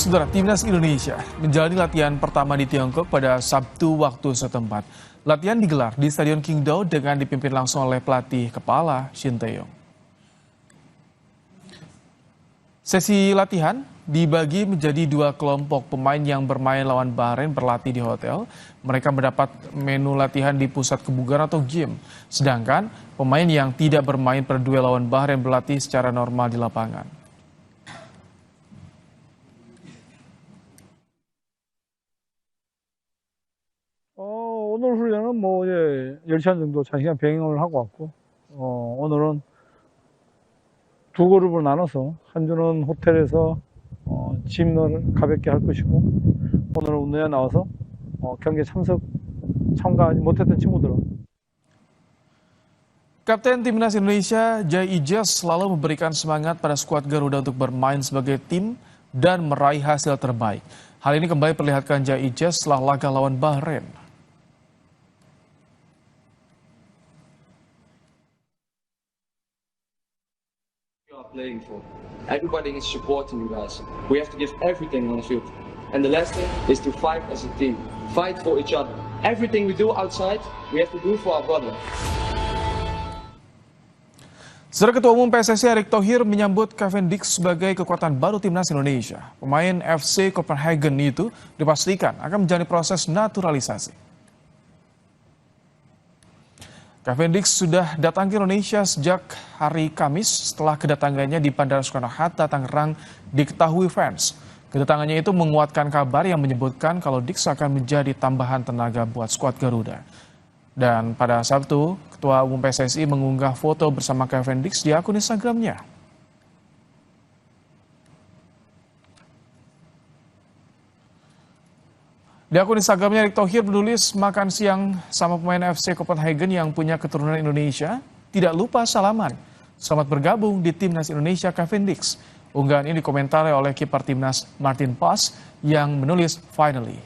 Saudara, Timnas Indonesia menjalani latihan pertama di Tiongkok pada Sabtu waktu setempat. Latihan digelar di Stadion Qingdao dengan dipimpin langsung oleh pelatih kepala Shin Tae-yong. Sesi latihan dibagi menjadi dua kelompok. Pemain yang bermain lawan Bahrain berlatih di hotel. Mereka mendapat menu latihan di pusat kebugaran atau gym. Sedangkan pemain yang tidak bermain pada duel lawan Bahrain berlatih secara normal di lapangan. 오늘 훈련은 뭐 이제 10시간 정도 장시간 병행을 하고 왔고, 오늘은 두 그룹을 나눠서 한 주는 호텔에서 짐을 가볍게 할 것이고, 오늘은 운동에 나와서 경기에 참가하지 못했던 친구들은 Kapten Timnas Indonesia Jai Ijaz selalu memberikan semangat pada skuad Garuda untuk bermain sebagai tim dan meraih hasil terbaik. Hal ini kembali perlihatkan Jai Ijaz setelah laga lawan Bahrain. Playing for. Everybody is supporting you guys. We have to give everything on the field. And the last thing is to fight as a team. Fight for each other. Everything we do outside, we have to do for our brother. Saudara Ketua Umum PSSI Erick Thohir menyambut Cavendish sebagai kekuatan baru Timnas Indonesia. Pemain FC Copenhagen itu dipastikan akan menjalani proses naturalisasi. Cavendish sudah datang ke Indonesia sejak hari Kamis setelah kedatangannya di Bandara Soekarno-Hatta, Tangerang diketahui fans. Kedatangannya itu menguatkan kabar yang menyebutkan kalau Dix akan menjadi tambahan tenaga buat skuad Garuda. Dan pada Sabtu, Ketua Umum PSSI mengunggah foto bersama Cavendish di akun Instagramnya. Di akun Instagramnya, Erick Thohir menulis makan siang sama pemain FC Copenhagen yang punya keturunan Indonesia. Tidak lupa salaman. Selamat bergabung di Timnas Indonesia Cavendish. Unggahan ini dikomentari oleh kiper Timnas Martin Pas yang menulis finally.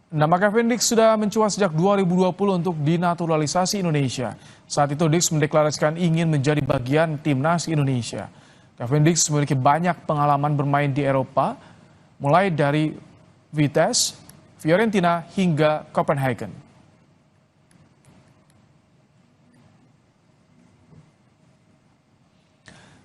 Nama Cavendish sudah mencuat sejak 2020 untuk dinaturalisasi Indonesia. Saat itu Dix mendeklarasikan ingin menjadi bagian Timnas Indonesia. Cavendish memiliki banyak pengalaman bermain di Eropa, mulai dari Vitesse, Fiorentina hingga Copenhagen.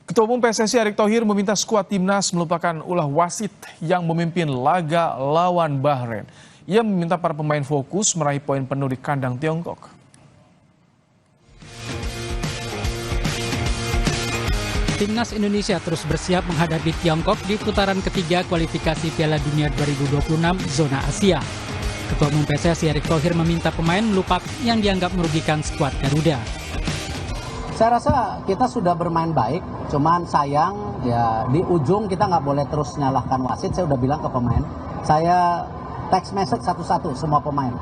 Ketua Umum PSSI Erick Thohir meminta skuad timnas melupakan ulah wasit yang memimpin laga lawan Bahrain. Ia meminta para pemain fokus meraih poin penuh di kandang Tiongkok. Timnas Indonesia terus bersiap menghadapi Tiongkok di putaran ketiga kualifikasi Piala Dunia 2026 zona Asia. Ketua Umum PSSI Erick Thohir meminta pemain melupakan yang dianggap merugikan skuad Garuda. Saya rasa kita sudah bermain baik, cuman sayang ya di ujung kita nggak boleh terus nyalahkan wasit. Saya udah bilang ke pemain, saya text message satu-satu semua pemain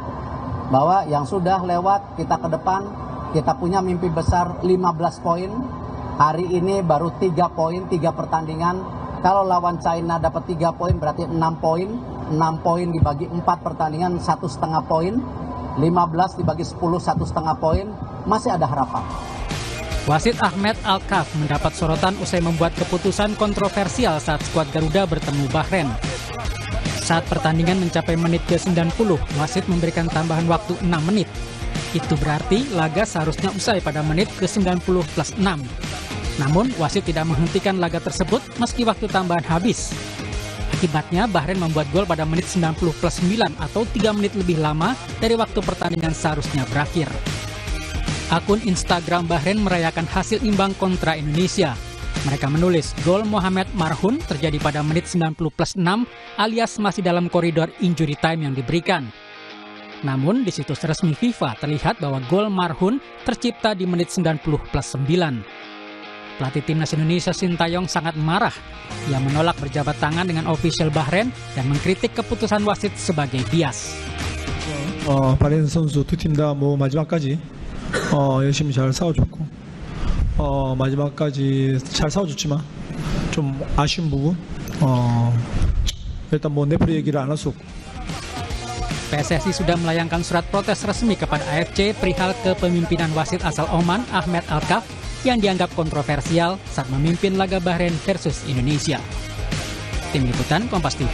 bahwa yang sudah lewat kita ke depan, kita punya mimpi besar 15 poin. Hari ini baru 3 poin, 3 pertandingan. Kalau lawan China dapat 3 poin berarti 6 poin. 6 poin dibagi 4 pertandingan 1,5 poin. 15 dibagi 10 1,5 poin. Masih ada harapan. Wasit Ahmed Al-Kaf mendapat sorotan usai membuat keputusan kontroversial saat skuad Garuda bertemu Bahrain. Saat pertandingan mencapai menit ke-90, wasit memberikan tambahan waktu 6 menit. Itu berarti laga seharusnya usai pada menit ke-90 plus 6. Namun, wasit tidak menghentikan laga tersebut meski waktu tambahan habis. Akibatnya, Bahrain membuat gol pada menit 90 plus 9 atau 3 menit lebih lama dari waktu pertandingan seharusnya berakhir. Akun Instagram Bahrain merayakan hasil imbang kontra Indonesia. Mereka menulis, gol Mohamed Marhun terjadi pada menit 90 plus 6 alias masih dalam koridor injury time yang diberikan. Namun, di situs resmi FIFA terlihat bahwa gol Marhun tercipta di menit 90 plus 9. Pelatih Timnas Indonesia Shin Tae-yong sangat marah. Ia menolak berjabat tangan dengan ofisial Bahrain dan mengkritik keputusan wasit sebagai bias. 바레인 선수 두 팀 다 뭐 마지막까지 열심히 잘 싸워줬고 마지막까지 잘 싸워줬지만 좀 아쉬운 부분 일단 뭐 레프리 얘기를 안 할 수 없고. PSSI sudah melayangkan surat protes resmi kepada AFC perihal kepemimpinan wasit asal Oman Ahmed Al-Kaf yang dianggap kontroversial saat memimpin laga Bahrain versus Indonesia. Tim Liputan Kompas TV.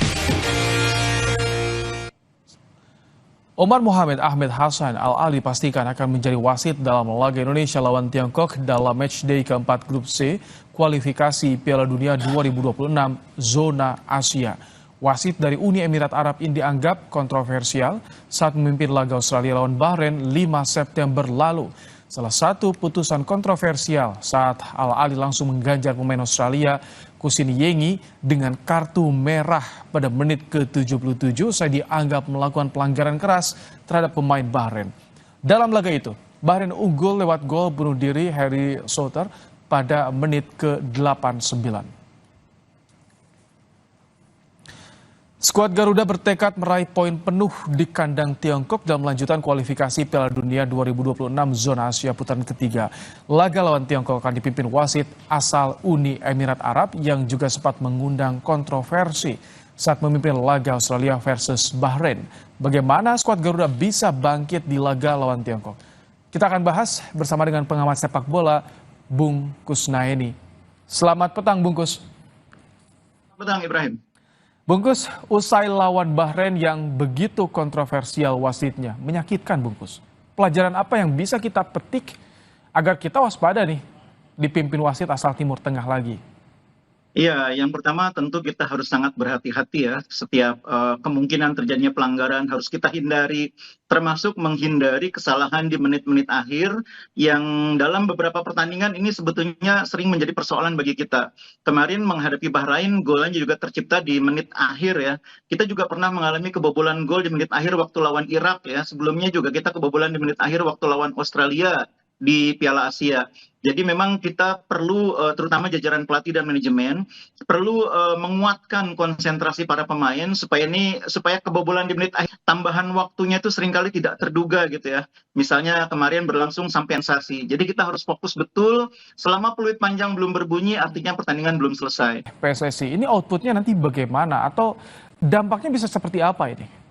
Omar Mohamed Ahmed Hassan Al-Ali pastikan akan menjadi wasit dalam laga Indonesia lawan Tiongkok dalam matchday keempat Grup C kualifikasi Piala Dunia 2026 zona Asia. Wasit dari Uni Emirat Arab ini dianggap kontroversial saat memimpin laga Australia lawan Bahrain 5 September lalu. Salah satu putusan kontroversial saat Al-Ali langsung mengganjar pemain Australia Kusin Yengi dengan kartu merah pada menit ke-77 saya dianggap melakukan pelanggaran keras terhadap pemain Bahrain. Dalam laga itu, Bahrain unggul lewat gol bunuh diri Harry Souter pada menit ke-89. Skuad Garuda bertekad meraih poin penuh di kandang Tiongkok dalam lanjutan kualifikasi Piala Dunia 2026 zona Asia putaran ketiga. Laga lawan Tiongkok akan dipimpin wasit asal Uni Emirat Arab yang juga sempat mengundang kontroversi saat memimpin laga Australia versus Bahrain. Bagaimana skuad Garuda bisa bangkit di laga lawan Tiongkok? Kita akan bahas bersama dengan pengamat sepak bola Bung Kusnaini. Selamat petang Bungkus. Selamat petang Ibrahim. Bungkus, usai lawan Bahrain yang begitu kontroversial wasitnya, menyakitkan Bungkus. Pelajaran apa yang bisa kita petik agar kita waspada nih dipimpin wasit asal Timur Tengah lagi? Iya, yang pertama tentu kita harus sangat berhati-hati ya. Setiap kemungkinan terjadinya pelanggaran harus kita hindari, termasuk menghindari kesalahan di menit-menit akhir yang dalam beberapa pertandingan ini sebetulnya sering menjadi persoalan bagi kita. Kemarin menghadapi Bahrain, golnya juga tercipta di menit akhir ya. Kita juga pernah mengalami kebobolan gol di menit akhir waktu lawan Irak ya. Sebelumnya juga kita kebobolan di menit akhir waktu lawan Australia di Piala Asia. Jadi memang kita perlu terutama jajaran pelatih dan manajemen perlu menguatkan konsentrasi para pemain supaya kebobolan di menit akhir tambahan waktunya itu seringkali tidak terduga gitu ya. Misalnya kemarin berlangsung sampai sensasi. Jadi kita harus fokus betul selama peluit panjang belum berbunyi artinya pertandingan belum selesai. PSSI ini outputnya nanti bagaimana atau dampaknya bisa seperti apa ini?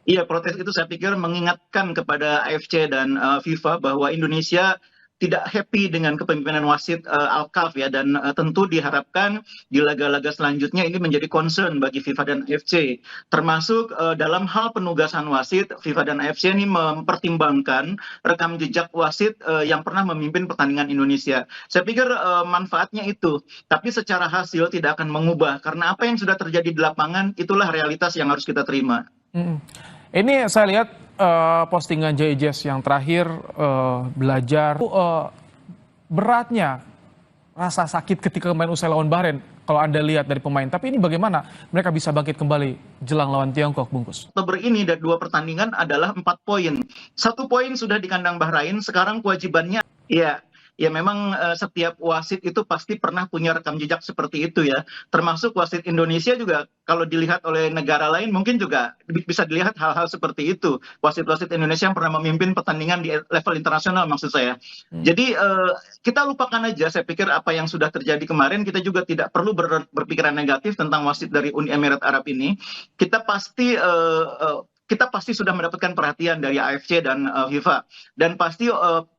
Iya, protes itu saya pikir mengingatkan kepada AFC dan FIFA bahwa Indonesia tidak happy dengan kepemimpinan wasit Alkaf ya, dan tentu diharapkan di laga-laga selanjutnya ini menjadi concern bagi FIFA dan AFC, termasuk dalam hal penugasan wasit. FIFA dan AFC ini mempertimbangkan rekam jejak wasit yang pernah memimpin pertandingan Indonesia. Saya pikir manfaatnya itu, tapi secara hasil tidak akan mengubah karena apa yang sudah terjadi di lapangan itulah realitas yang harus kita terima. Ini saya lihat postingan JJS yang terakhir belajar beratnya rasa sakit ketika main usai lawan Bahrain kalau Anda lihat dari pemain. Tapi ini bagaimana mereka bisa bangkit kembali jelang lawan Tiongkok, Bungkus? Oktober ini dari 2 pertandingan adalah 4 poin. 1 poin sudah di kandang Bahrain, sekarang kewajibannya ya memang setiap wasit itu pasti pernah punya rekam jejak seperti itu ya. Termasuk wasit Indonesia juga kalau dilihat oleh negara lain mungkin juga bisa dilihat hal-hal seperti itu. Wasit-wasit Indonesia yang pernah memimpin pertandingan di level internasional maksud saya. Jadi kita lupakan aja, saya pikir apa yang sudah terjadi kemarin. Kita juga tidak perlu berpikiran negatif tentang wasit dari Uni Emirat Arab ini. Kita pasti sudah mendapatkan perhatian dari AFC dan FIFA, dan pasti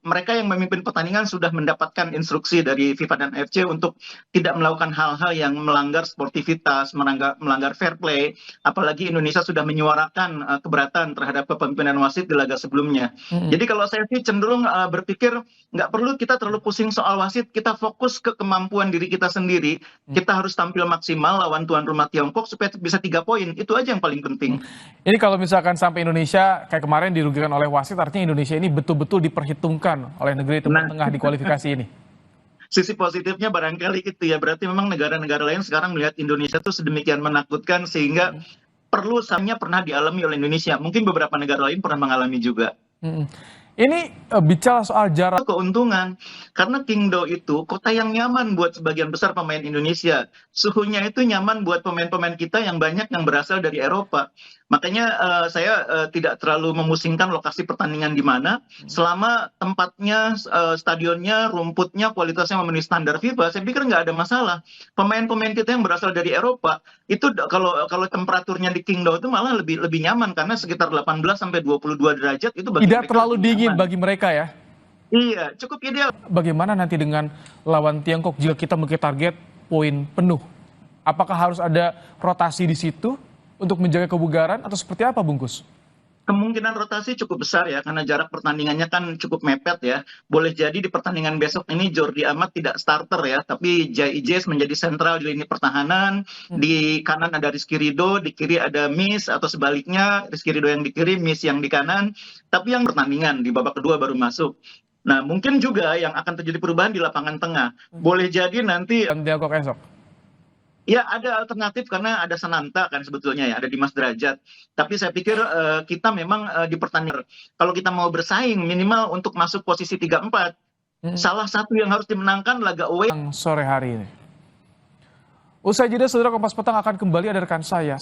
mereka yang memimpin pertandingan sudah mendapatkan instruksi dari FIFA dan AFC untuk tidak melakukan hal-hal yang melanggar sportivitas, melanggar fair play. Apalagi Indonesia sudah menyuarakan keberatan terhadap kepemimpinan wasit di laga sebelumnya. Jadi kalau saya sih cenderung berpikir nggak perlu kita terlalu pusing soal wasit, kita fokus ke kemampuan diri kita sendiri. Kita harus tampil maksimal lawan tuan rumah Tiongkok supaya bisa 3 poin. Itu aja yang paling penting. Ini kalau misalkan sampai Indonesia kayak kemarin dirugikan oleh wasit, artinya Indonesia ini betul-betul diperhitungkan oleh negeri Timur Tengah di kualifikasi ini. Sisi positifnya barangkali itu ya, berarti memang negara-negara lain sekarang melihat Indonesia tuh sedemikian menakutkan sehingga pernah dialami oleh Indonesia. Mungkin beberapa negara lain pernah mengalami juga. Ini bicara soal jarak. Keuntungan, karena Qingdao itu kota yang nyaman buat sebagian besar pemain Indonesia. Suhunya itu nyaman buat pemain-pemain kita yang banyak yang berasal dari Eropa. Makanya saya tidak terlalu memusingkan lokasi pertandingan di mana, selama tempatnya, stadionnya, rumputnya, kualitasnya memenuhi standar FIFA, saya pikir nggak ada masalah. Pemain-pemain kita yang berasal dari Eropa itu kalau temperaturnya di Qingdao itu malah lebih nyaman karena sekitar 18 sampai 22 derajat itu bagi Tidak mereka terlalu lebih dingin nyaman. bagi mereka ya. Iya, cukup ideal. Bagaimana nanti dengan lawan Tiongkok jika kita memiliki target poin penuh? Apakah harus ada rotasi di situ untuk menjaga kebugaran atau seperti apa, Bungkus? Kemungkinan rotasi cukup besar ya, karena jarak pertandingannya kan cukup mepet ya. Boleh jadi di pertandingan besok ini Jordi Amat tidak starter ya, tapi Jai Ijes menjadi sentral di lini pertahanan. Di kanan ada Rizky Ridho, di kiri ada Miss, atau sebaliknya Rizky Ridho yang di kiri, Miss yang di kanan. Tapi yang pertandingan di babak kedua baru masuk. Nah, mungkin juga yang akan terjadi perubahan di lapangan tengah. Boleh jadi nanti Dan Tiongkok esok. ya ada alternatif karena ada Sananta kan sebetulnya ya, ada Dimas Derajat. Tapi saya pikir kita memang di pertandingan, kalau kita mau bersaing minimal untuk masuk posisi 3-4, salah satu yang harus dimenangkan laga away. Sore hari ini. Usai jeda, saudara Kompas Petang akan kembali ada rekan saya